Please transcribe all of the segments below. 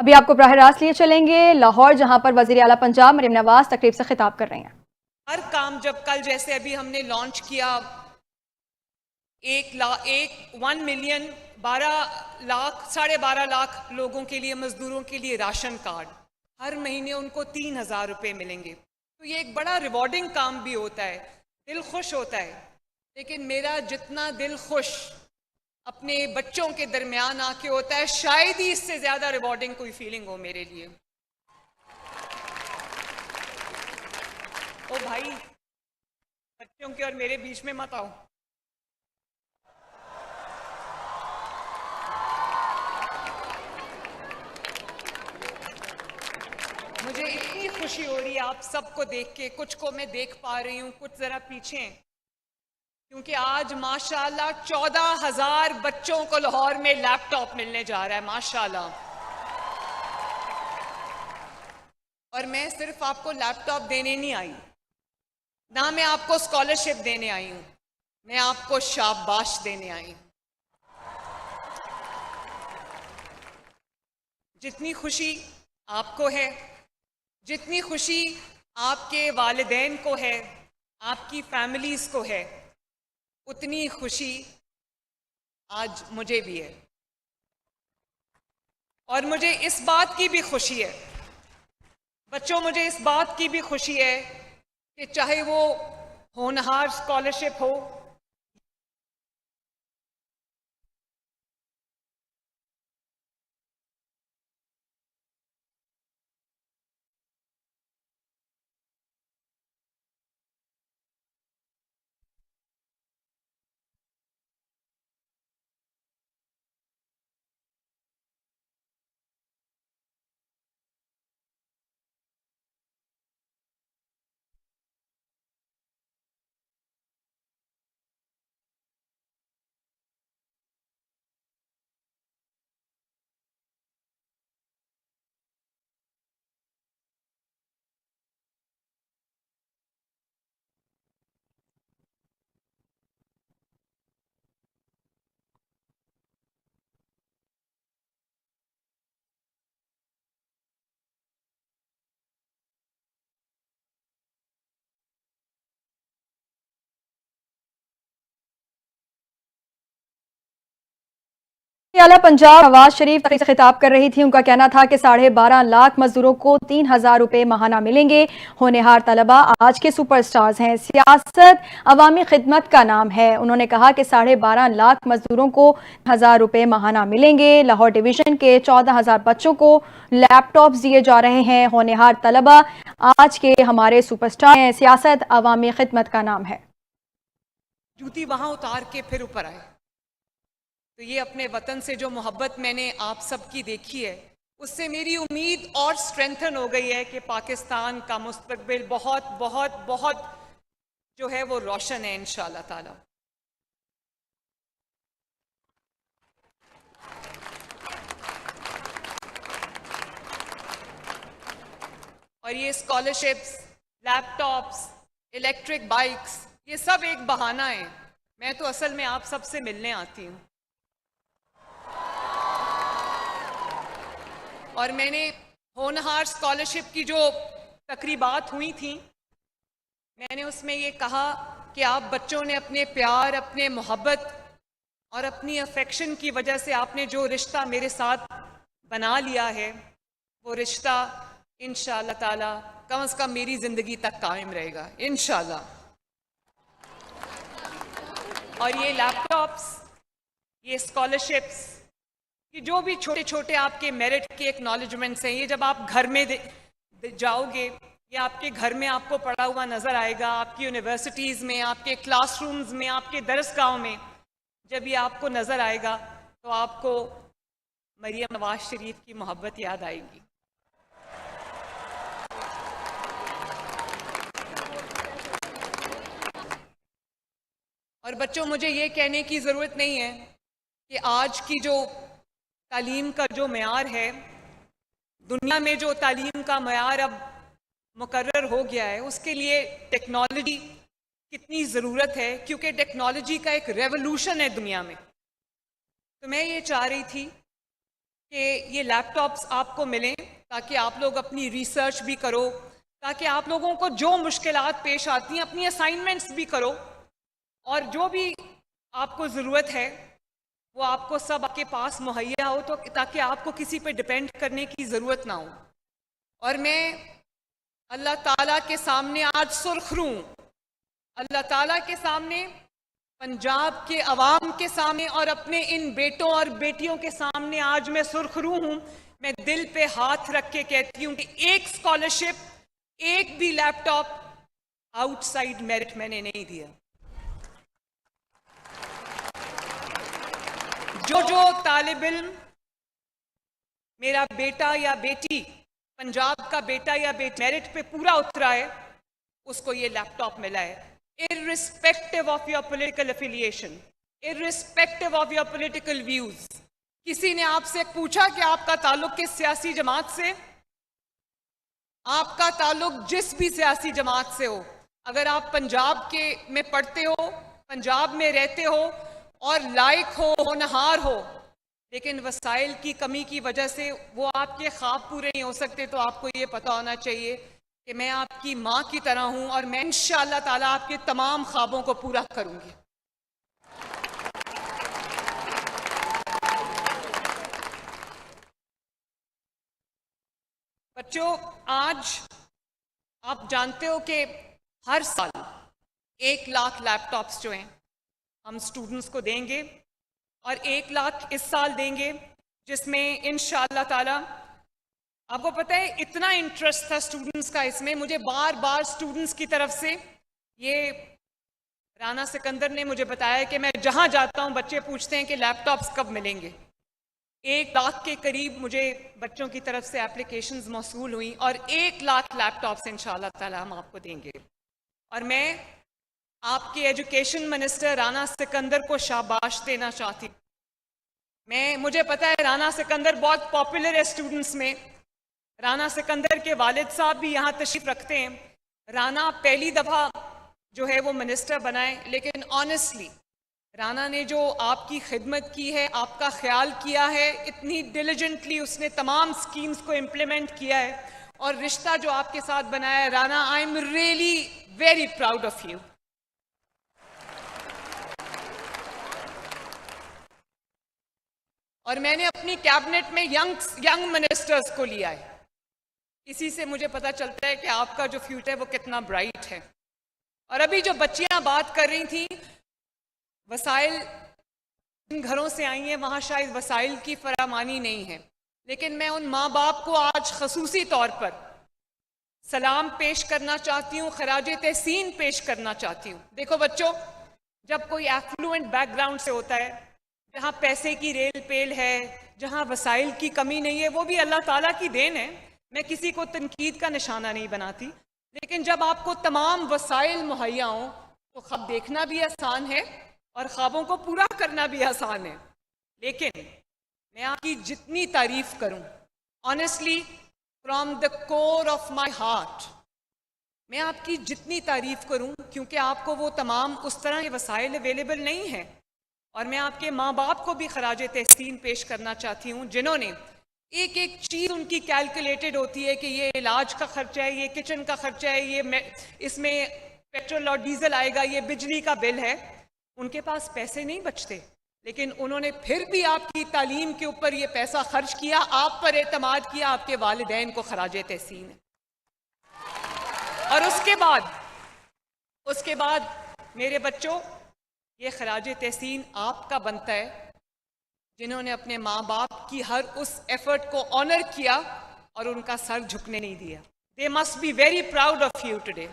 अभी आपको बराह रास्त लिए चलेंगे लाहौर, जहां पर वजीर आला पंजाब मरियम नवाज तकरीब से खिताब कर रही हैं। हर काम जब कल जैसे अभी हमने लॉन्च किया 1 मिलियन 12 लाख 12.5 लाख लोगों के लिए, मजदूरों के लिए राशन कार्ड, हर महीने उनको 3,000 रुपये मिलेंगे। तो ये एक बड़ा रिवॉर्डिंग काम भी होता है, दिल खुश होता है। लेकिन मेरा जितना दिल खुश अपने बच्चों के दरमियान आके होता है, शायद ही इससे ज्यादा रिवॉर्डिंग कोई फीलिंग हो मेरे लिए। ओ भाई, बच्चों के और मेरे बीच में मत आओ। मुझे इतनी खुशी हो रही है आप सबको देख के। कुछ को मैं देख पा रही हूँ, कुछ जरा पीछे, क्योंकि आज माशाल्लाह 14,000 बच्चों को लाहौर में लैपटॉप मिलने जा रहा है, माशाल्लाह। और मैं सिर्फ आपको लैपटॉप देने नहीं आई, ना मैं आपको स्कॉलरशिप देने आई हूं, मैं आपको शाबाश देने आई हूं। जितनी खुशी आपको है, जितनी खुशी आपके वालिदैन को है, आपकी फैमिलीज को है, उतनी खुशी आज मुझे भी है। और मुझे इस बात की भी खुशी है बच्चों, मुझे इस बात की भी खुशी है कि चाहे वो होनहार स्कॉलरशिप हो, आला पंजाब नवाज शरीफ तकरीब से खिताब कर रही थी। उनका कहना था कि 12.5 लाख मजदूरों को 3,000 रुपए माहाना मिलेंगे। होनहार तलबा आज के सुपरस्टार्स हैं। सियासत अवामी खिदमत का नाम है। उन्होंने कहा कि 12.5 लाख मजदूरों को 1,000 रुपए माहाना मिलेंगे। लाहौर डिवीजन के 14,000 बच्चों को लैपटॉप दिए जा रहे हैं। होनहार तलबा आज के हमारे सुपरस्टार हैं। सियासत अवामी खिदमत का नाम है। जूती वहां उतार के फिर ऊपर आए। तो ये अपने वतन से जो मोहब्बत मैंने आप सबकी देखी है, उससे मेरी उम्मीद और स्ट्रेंथन हो गई है कि पाकिस्तान का मुस्तकबिल बहुत बहुत बहुत जो है वो रोशन है इंशाअल्लाह ताला। और ये स्कॉलरशिप्स, लैपटॉप्स, इलेक्ट्रिक बाइक्स, ये सब एक बहाना है। मैं तो असल में आप सबसे मिलने आती हूँ। और मैंने होनहार स्कॉलरशिप की जो तकरीबात हुई थी, मैंने उसमें ये कहा कि आप बच्चों ने अपने प्यार, अपने मोहब्बत और अपनी अफेक्शन की वजह से आपने जो रिश्ता मेरे साथ बना लिया है, वो रिश्ता इंशाअल्लाह ताला कम से कम मेरी ज़िंदगी तक कायम रहेगा इंशाअल्लाह। और ये लैपटॉप्स, ये स्कॉलरशिप्स, कि जो भी छोटे छोटे आपके मेरिट के एक्नॉलेजमेंट्स हैं, ये जब आप घर में जाओगे, ये आपके घर में आपको पड़ा हुआ नज़र आएगा, आपकी यूनिवर्सिटीज़ में, आपके क्लासरूम्स में, आपके दरसगाहों में जब ये आपको नज़र आएगा तो आपको मरियम नवाज शरीफ की मोहब्बत याद आएगी। और बच्चों, मुझे ये कहने की ज़रूरत नहीं है कि आज की जो तालीम का जो मयार है, दुनिया में जो तालीम का मयार अब मुकर्रर हो गया है, उसके लिए टेक्नोलॉजी कितनी ज़रूरत है, क्योंकि टेक्नोलॉजी का एक रेवोल्यूशन है दुनिया में। तो मैं ये चाह रही थी कि ये लैपटॉप्स आपको मिलें ताकि आप लोग अपनी रिसर्च भी करो, ताकि आप लोगों को जो मुश्किलात पेश आती हैं अपनी असाइनमेंट्स भी करो, और जो भी आपको ज़रूरत है वो आपको सब आपके पास मुहैया हो, तो ताकि आपको किसी पे डिपेंड करने की ज़रूरत ना हो। और मैं अल्लाह ताला के सामने आज सुरखरू हूँ, अल्लाह ताला के सामने, पंजाब के अवाम के सामने और अपने इन बेटों और बेटियों के सामने आज मैं सुरखरू हूँ। मैं दिल पे हाथ रख के कहती हूँ कि एक स्कॉलरशिप, एक भी लैपटॉप आउटसाइड मेरिट मैंने नहीं दिया। जो तालिब इल्म, मेरा बेटा या बेटी, पंजाब का बेटा या बेटी मेरिट पे पूरा उतरा है, उसको ये लैपटॉप मिला है, irrespective of your political affiliation, irrespective of your political views। किसी ने आपसे पूछा कि आपका ताल्लुक किस सियासी जमात से? आपका ताल्लुक जिस भी सियासी जमात से हो, अगर आप पंजाब के में पढ़ते हो, पंजाब में रहते हो और लायक हो, होनहार हो, लेकिन वसाइल की कमी की वजह से वो आपके ख्वाब पूरे नहीं हो सकते, तो आपको ये पता होना चाहिए कि मैं आपकी माँ की तरह हूं और मैं इंशाअल्लाह ताला आपके तमाम ख्वाबों को पूरा करूंगी। बच्चों, आज आप जानते हो कि हर साल 1 लाख लैपटॉप्स जो हैं हम स्टूडेंट्स को देंगे, और 1 लाख इस साल देंगे, जिसमें इंशाअल्लाह ताला, आपको पता है इतना इंटरेस्ट था स्टूडेंट्स का इसमें, मुझे बार बार स्टूडेंट्स की तरफ से, ये राना सिकंदर ने मुझे बताया कि मैं जहां जाता हूं बच्चे पूछते हैं कि लैपटॉप्स कब मिलेंगे। 1 लाख के करीब मुझे बच्चों की तरफ से एप्लीकेशंस मौसूल हुई, और 1 लाख लैपटॉप्स इंशाअल्लाह ताला हम आपको देंगे। और मैं आपके एजुकेशन मिनिस्टर राना सिकंदर को शाबाश देना चाहती हूँ। मुझे पता है राना सिकंदर बहुत पॉपुलर है स्टूडेंट्स में, राना सिकंदर के वालिद साहब भी यहाँ तशरीफ रखते हैं। राना पहली दफ़ा जो है वो मिनिस्टर बनाए, लेकिन ऑनेस्टली राना ने जो आपकी खिदमत की है, आपका ख्याल किया है, इतनी डिलिजेंटली उसने तमाम स्कीम्स को इम्प्लीमेंट किया है, और रिश्ता जो आपके साथ बनाया है Rana, I am really very proud of you. और मैंने अपनी कैबिनेट में यंग मिनिस्टर्स को लिया है, इसी से मुझे पता चलता है कि आपका जो फ्यूचर है वो कितना ब्राइट है। और अभी जो बच्चियां बात कर रही थी, वसाइल जिन घरों से आई हैं वहां शायद वसाइल की फरामानी नहीं है, लेकिन मैं उन माँ बाप को आज खसूसी तौर पर सलाम पेश करना चाहती हूँ, खराजे तहसीन पेश करना चाहती हूँ। देखो बच्चों, जब कोई एफ्लुएंट बैकग्राउंड से होता है, जहाँ पैसे की रेल पेल है, जहाँ वसाइल की कमी नहीं है, वो भी अल्लाह ताला की देन है, मैं किसी को तनकीद का निशाना नहीं बनाती, लेकिन जब आपको तमाम वसाइल मुहैया हों तो ख्वाब देखना भी आसान है और ख्वाबों को पूरा करना भी आसान है। लेकिन मैं आपकी जितनी तारीफ करूं, honestly from the core of my heart, मैं आपकी जितनी तारीफ करूं, क्योंकि आपको वो तमाम उस तरह के वसाइल अवेलेबल नहीं हैं, और मैं आपके माँ बाप को भी खराजे तहसीन पेश करना चाहती हूँ, जिन्होंने एक एक चीज़ उनकी कैलकुलेटेड होती है कि ये इलाज का खर्चा है, ये किचन का खर्चा है, ये इसमें पेट्रोल और डीजल आएगा, ये बिजली का बिल है। उनके पास पैसे नहीं बचते, लेकिन उन्होंने फिर भी आपकी तालीम के ऊपर ये पैसा खर्च किया, आप पर एतमाद किया, आपके वालिदैन को खराजे तहसीन है। और उसके बाद मेरे बच्चों, ये खराजे तहसीन आपका बनता है जिन्होंने अपने माँ बाप की हर उस एफर्ट को ऑनर किया और उनका सर झुकने नहीं दिया। They must be very proud of you today.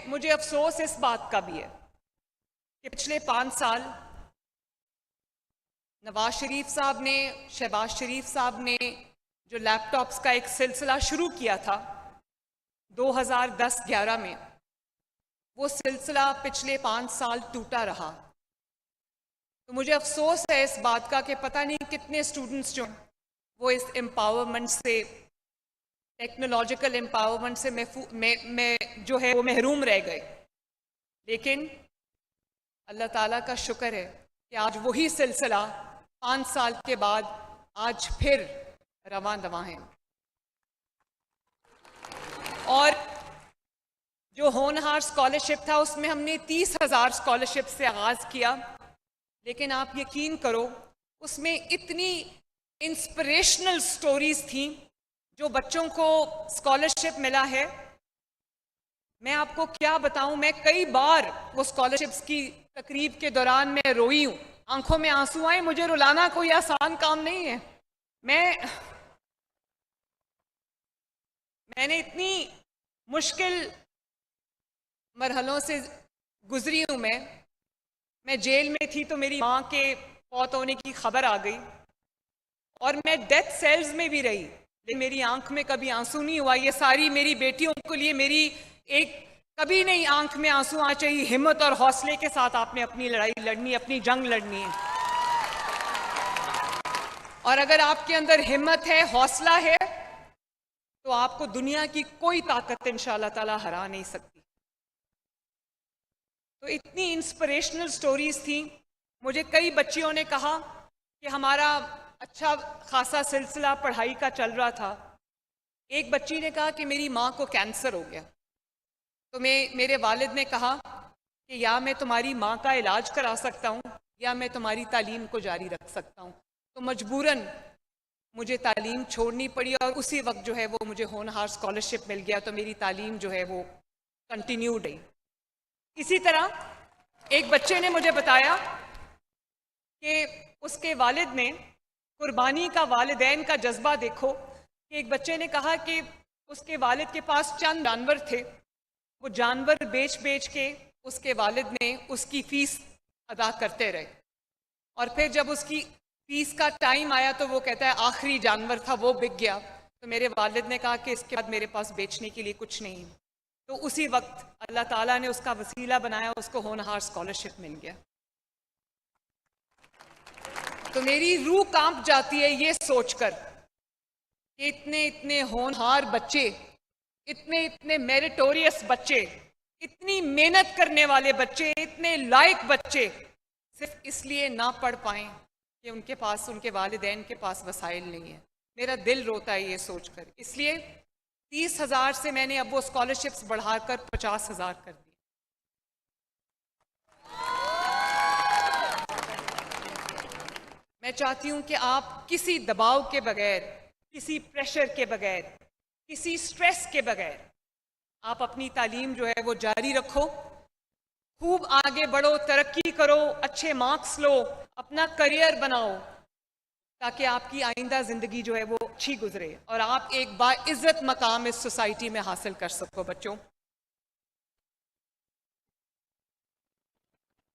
मुझे अफसोस इस बात का भी है कि पिछले 5 साल नवाज शरीफ साहब ने, शहबाज शरीफ साहब ने जो लैपटॉप्स का एक सिलसिला शुरू किया था 2010-11 में, वो सिलसिला पिछले 5 साल टूटा रहा। तो मुझे अफसोस है इस बात का कि पता नहीं कितने स्टूडेंट्स जो वो इस एम्पावरमेंट से, टेक्नोलॉजिकल एम्पावरमेंट से जो है वो महरूम रह गए। लेकिन अल्लाह ताला का शुक्र है कि आज वही सिलसिला 5 साल के बाद आज फिर रवां दवां है। और जो होनहार स्कॉलरशिप था उसमें हमने 30,000 स्कॉलरशिप से आगाज़ किया, लेकिन आप यकीन करो उसमें इतनी इंस्पिरेशनल स्टोरीज थी जो बच्चों को स्कॉलरशिप मिला है। मैं आपको क्या बताऊं, मैं कई बार वो स्कॉलरशिप्स की तकरीब के दौरान मैं रोई हूं, आंखों में आंसू आए। मुझे रुलाना कोई आसान काम नहीं है। मैंने इतनी मुश्किल मरहलों से गुजरी हूं। मैं जेल में थी तो मेरी माँ के फौत होने की खबर आ गई और मैं डेथ सेल्स में भी रही, लेकिन मेरी आंख में कभी आंसू नहीं हुआ। ये सारी मेरी बेटियों के लिए मेरी एक कभी नहीं आंख में आंसू आ चाहिए। हिम्मत और हौसले के साथ आपने अपनी लड़ाई लड़नी, अपनी जंग लड़नी है। और अगर आपके अंदर हिम्मत है, हौसला है, तो आपको दुनिया की कोई ताकत इंशाअल्लाह ताला हरा नहीं सकती। तो इतनी इंस्पिरेशनल स्टोरीज थी। मुझे कई बच्चियों ने कहा कि हमारा अच्छा खासा सिलसिला पढ़ाई का चल रहा था। एक बच्ची ने कहा कि मेरी माँ को कैंसर हो गया, तो मेरे वालिद ने कहा कि या मैं तुम्हारी माँ का इलाज करा सकता हूँ या मैं तुम्हारी तालीम को जारी रख सकता हूँ। तो मजबूरन मुझे तालीम छोड़नी पड़ी और उसी वक्त जो है वो मुझे होनहार स्कॉलरशिप मिल गया, तो मेरी तालीम जो है वो कंटिन्यूड है। इसी तरह एक बच्चे ने मुझे बताया कि उसके वालिद ने कुर्बानी का, वालिदैन का जज्बा देखो कि एक बच्चे ने कहा कि उसके वालिद के पास चंद जानवर थे, वो जानवर बेच बेच के उसके वालिद ने उसकी फीस अदा करते रहे और फिर जब उसकी फीस का टाइम आया तो वो कहता है आखिरी जानवर था वो बिक गया। तो मेरे वालिद ने कहा कि इसके बाद मेरे पास बेचने के लिए कुछ नहीं। तो उसी वक्त अल्लाह ताला ने उसका वसीला बनाया, उसको होनहार स्कॉलरशिप मिल गया। तो मेरी रूह कांप जाती है ये सोचकर कि इतने इतने होनहार बच्चे, इतने इतने मेरिटोरियस बच्चे, इतनी मेहनत करने वाले बच्चे, इतने लायक बच्चे सिर्फ इसलिए ना पढ़ पाए कि उनके पास, उनके वालिदैन के पास वसाइल नहीं है। मेरा दिल रोता है ये सोचकर। इसलिए 30,000 से मैंने अब वो स्कॉलरशिप्स बढ़ाकर 50,000 कर दी। मैं चाहती हूं कि आप किसी दबाव के बगैर, किसी प्रेशर के बगैर, किसी स्ट्रेस के बगैर आप अपनी तालीम जो है वो जारी रखो, खूब आगे बढ़ो, तरक्की करो, अच्छे मार्क्स लो, अपना करियर बनाओ, ताकि आपकी आइंदा जिंदगी जो है वो अच्छी गुजरे और आप एक बाइज्जत मकाम इस सोसाइटी में हासिल कर सको। बच्चों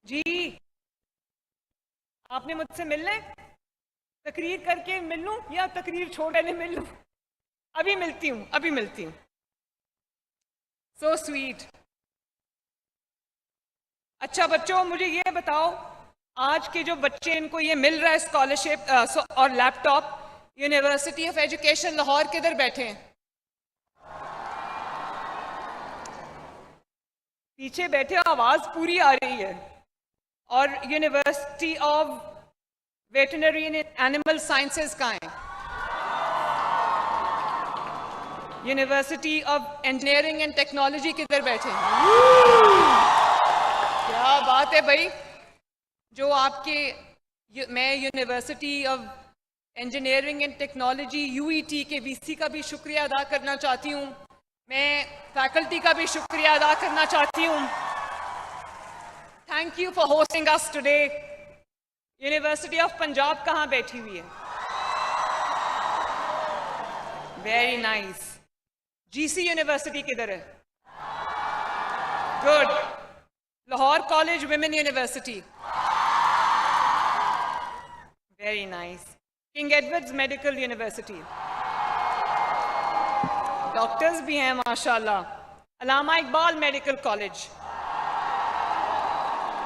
जी, आपने मुझसे मिलना है? तकरीर करके मिल लूं या तकरीर छोड़ने मिल लूं? अभी मिलती हूं, अभी मिलती हूं। So sweet. अच्छा बच्चों, मुझे ये बताओ, आज के जो बच्चे, इनको ये मिल रहा है स्कॉलरशिप और laptop, university of education Lahore किधर बैठे हैं? पीछे बैठे, आवाज पूरी आ रही है। और university of veterinary and animal sciences कहाँ है? University of engineering and technology किधर बैठे हैं? क्या बात है भाई। जो आपके, मैं university of engineering and technology UET के वीसी का भी शुक्रिया अदा करना चाहती हूँ। मैं फैकल्टी का भी शुक्रिया अदा करना चाहती हूँ। Thank you for hosting us today. University of Punjab कहाँ बैठी हुई है? Very nice. जीसी यूनिवर्सिटी किधर है? Good. Lahore college women university, very nice. King Edward's medical university, doctors भी हैं माशाल्लाह। Allama Iqbal medical college.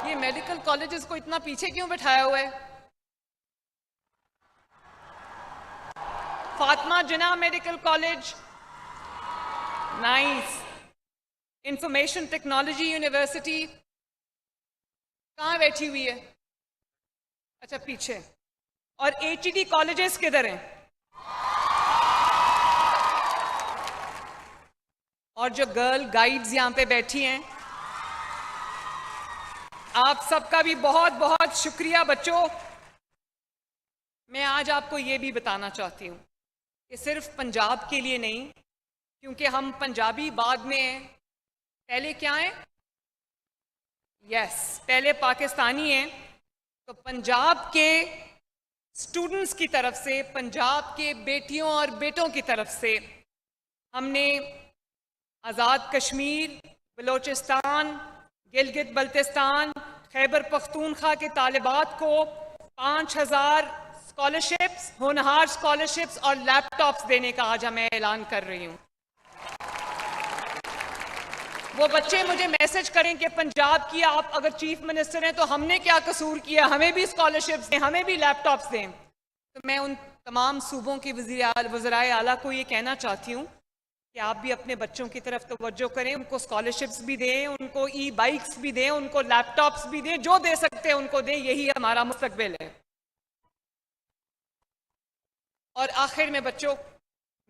ये मेडिकल कॉलेजेस को इतना पीछे क्यों बैठाया हुआ है? Fatima Jinnah medical college, nice. Information technology university, कहाँ बैठी हुई है? अच्छा, पीछे। और एचईडी कॉलेजेस किधर हैं? और जो गर्ल गाइड्स यहाँ पे बैठी हैं, आप सबका भी बहुत बहुत शुक्रिया बच्चों। मैं आज आपको ये भी बताना चाहती हूँ कि सिर्फ पंजाब के लिए नहीं, क्योंकि हम पंजाबी बाद में हैं, पहले क्या हैं? यस, पहले पाकिस्तानी हैं। तो पंजाब के स्टूडेंट्स की तरफ से, पंजाब के बेटियों और बेटों की तरफ से हमने आज़ाद कश्मीर, बलोचिस्तान, गिलगित बल्तिस्तान, खैबर पख्तूनख्वा के तालिबात को 5000 स्कॉलरशिप्स, होनहार स्कॉलरशिप्स और लैपटॉप्स देने का आज मैं ऐलान कर रही हूँ। वो बच्चे मुझे मैसेज करें कि पंजाब की आप अगर चीफ मिनिस्टर हैं तो हमने क्या कसूर किया, हमें भी स्कॉलरशिप्स दें, हमें भी लैपटॉप्स दें। तो मैं उन तमाम सूबों के वज़राए आला को ये कहना चाहती हूँ कि आप भी अपने बच्चों की तरफ तवज्जो करें, उनको स्कॉलरशिप्स भी दें, उनको ई बाइक्स भी दें, उनको लैपटॉप्स भी दें, जो दे सकते हैं उनको दें। यही हमारा मुस्तकबिल है। और आखिर में बच्चों,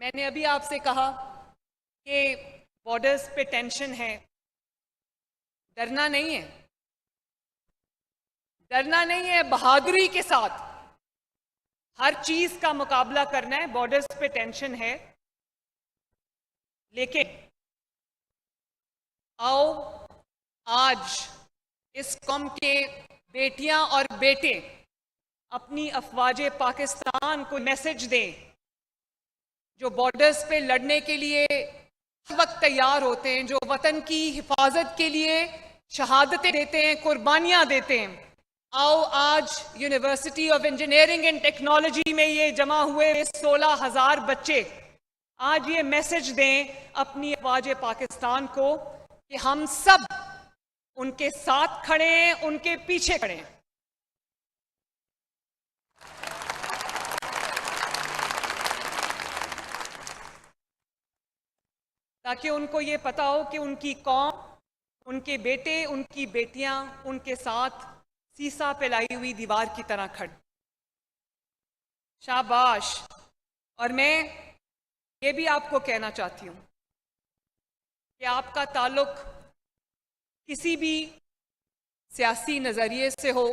मैंने अभी आपसे कहा कि बॉर्डर्स पे टेंशन है। डरना नहीं है, डरना नहीं है, बहादुरी के साथ हर चीज का मुकाबला करना है। बॉर्डर्स पे टेंशन है, लेकिन आओ आज इस कौम के बेटियां और बेटे अपनी अफवाजे पाकिस्तान को मैसेज दें, जो बॉर्डर्स पे लड़ने के लिए हर वक्त तैयार होते हैं, जो वतन की हिफाजत के लिए शहादतें देते हैं, कुर्बानियां देते हैं। आओ आज university of engineering and technology में ये जमा हुए 16,000 बच्चे आज ये मैसेज दें अपनी अफवाज पाकिस्तान को कि हम सब उनके साथ खड़े हैं, उनके पीछे खड़े हैं। ताकि उनको ये पता हो कि उनकी कौम, उनके बेटे, उनकी बेटियां उनके साथ सीसा फैलाई हुई दीवार की तरह खड़े। शाबाश। और मैं ये भी आपको कहना चाहती हूं कि आपका ताल्लुक किसी भी सियासी नजरिए से हो,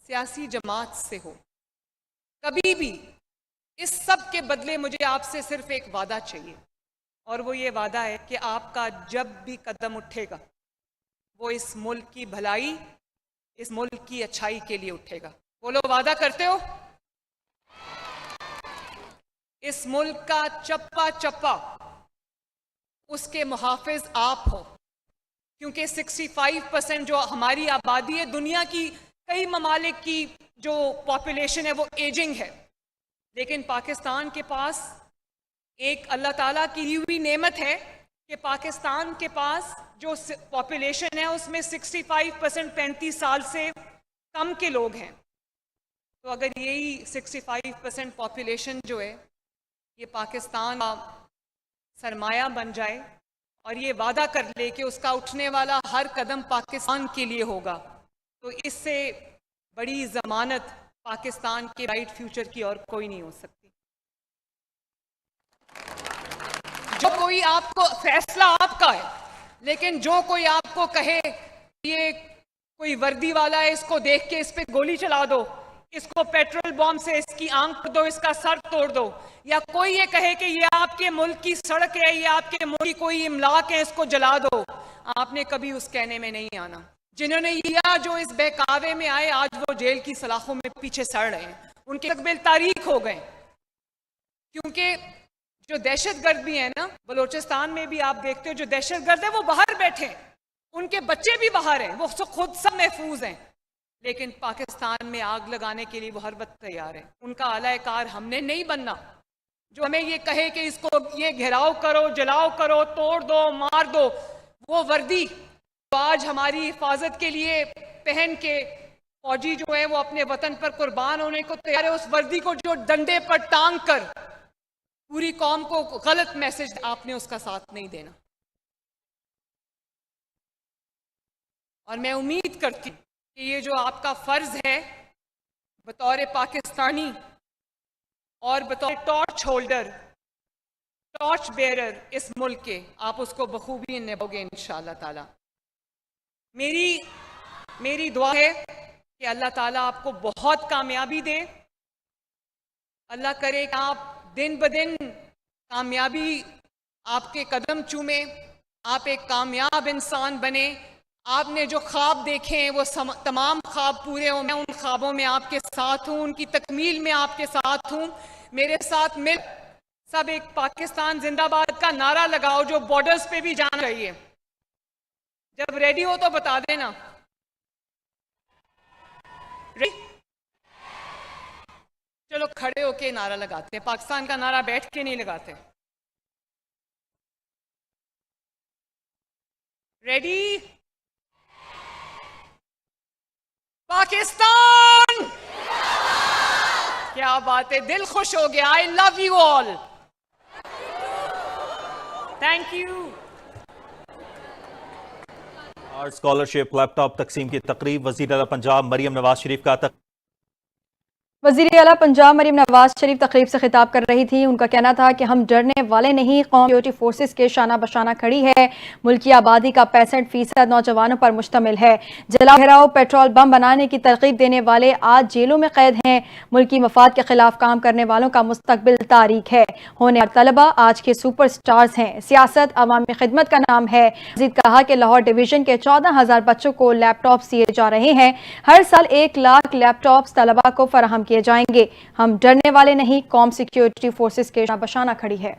सियासी जमात से हो, कभी भी इस सब के बदले मुझे आपसे सिर्फ एक वादा चाहिए, और वो ये वादा है कि आपका जब भी कदम उठेगा वो इस मुल्क की भलाई, इस मुल्क की अच्छाई के लिए उठेगा। बोलो, वादा करते हो? इस मुल्क का चप्पा चप्पा उसके मुहाफिज आप हो, क्योंकि 65% जो हमारी आबादी है, दुनिया की कई ममालिक की जो पॉपुलेशन है वो एजिंग है, लेकिन पाकिस्तान के पास एक अल्लाह ताला की दी हुई नेमत है कि पाकिस्तान के पास जो पॉपुलेशन है उसमें 65% 35 साल से कम के लोग हैं। तो अगर यही 65% पॉपुलेशन जो है ये पाकिस्तान का सरमाया बन जाए और ये वादा कर ले कि उसका उठने वाला हर कदम पाकिस्तान के लिए होगा, तो इससे बड़ी जमानत पाकिस्तान के ब्राइट फ्यूचर की और कोई नहीं हो सकती। जो कोई आपको, फैसला आपका है, लेकिन जो कोई आपको कहे ये कोई वर्दी वाला है, इसको देख के इस पे गोली चला दो, इसको पेट्रोल बॉम्ब से इसकी आंख तोड़ दो, इसका सर तोड़ दो, या कोई ये कहे कि ये आपके मुल्क की सड़क है, ये आपके मुल्क की कोई इमलाक है, इसको जला दो, आपने कभी उस कहने में नहीं आना। जिन्होंने या जो इस बहकावे में आए आज वो जेल की सलाखों में पीछे सड़ रहे हैं, उनके तकबील तारीख हो गए। क्योंकि जो दहशतगर्द भी है ना, बलोचिस्तान में भी आप देखते हो जो दहशतगर्द है वो बाहर बैठे हैं, उनके बच्चे भी बाहर हैं, वो खुद सब महफूज हैं, लेकिन पाकिस्तान में आग लगाने के लिए वो हर वक्त तैयार है। उनका आलाकार हमने नहीं बनना जो हमें ये कहे कि इसको ये घेराव करो, जलाओ करो, तोड़ दो, मार दो। वो वर्दी तो आज हमारी हिफाजत के लिए पहन के फौजी जो है वो अपने वतन पर कुर्बान होने को तैयार है, उस वर्दी को जो डंडे पर टांग कर पूरी कौम को गलत मैसेज, आपने उसका साथ नहीं देना। और मैं उम्मीद करती हूं कि ये जो आपका फ़र्ज़ है बतौर पाकिस्तानी और बतौर टॉर्च होल्डर, टॉर्च बेरर इस मुल्क के, आप उसको बखूबी निभाओगे इंशाअल्लाह ताला। मेरी दुआ है कि अल्लाह ताला आपको बहुत कामयाबी दे। अल्लाह करे कि आप दिन ब दिन कामयाबी आपके कदम चूमे, आप एक कामयाब इंसान बने। आपने जो ख्वाब देखे हैं वो तमाम ख्वाब पूरे हों। मैं उन ख्वाबों में आपके साथ हूँ, उनकी तकमील में आपके साथ हूँ। मेरे साथ मिल सब एक पाकिस्तान जिंदाबाद का नारा लगाओ जो बॉर्डर्स पे भी जाना चाहिए। जब रेडी हो तो बता देना। चलो खड़े होके नारा लगाते हैं। पाकिस्तान का नारा बैठ के नहीं लगाते। रेडी? पाकिस्तान! क्या बात है, दिल खुश हो गया। I love you all. Thank you. Scholarship laptop तकसीम की तकरीब वज़ीर आला पंजाब मरियम नवाज शरीफ का वज़ीर आला पंजाब मरियम नवाज शरीफ तकरीब से खिताब कर रही थी। उनका कहना था कि हम डरने वाले नहीं, कौम सिक्योरिटी फोर्सेस के शाना बशाना खड़ी है। मुल्क की आबादी का 65% नौजवानों पर मुश्तमिल है। जला घेराव, पेट्रोल बम बनाने की तरकीब देने वाले आज जेलों में कैद हैं। मुल्क की मफाद के खिलाफ काम करने वालों का मुस्तकबिल तारीख है। होने तलबा आज के सुपर स्टार्स हैं। सियासत अवामी खिदमत का नाम है। मज़ीद कहा कि लाहौर डिवीजन के 14,000 बच्चों को लैपटॉप दिए जा रहे हैं। हर साल 1 लाख लैपटॉप तलबा को फराहम किए जाएंगे। हम डरने वाले नहीं, कौम सिक्योरिटी फोर्सेस के बशाना खड़ी है।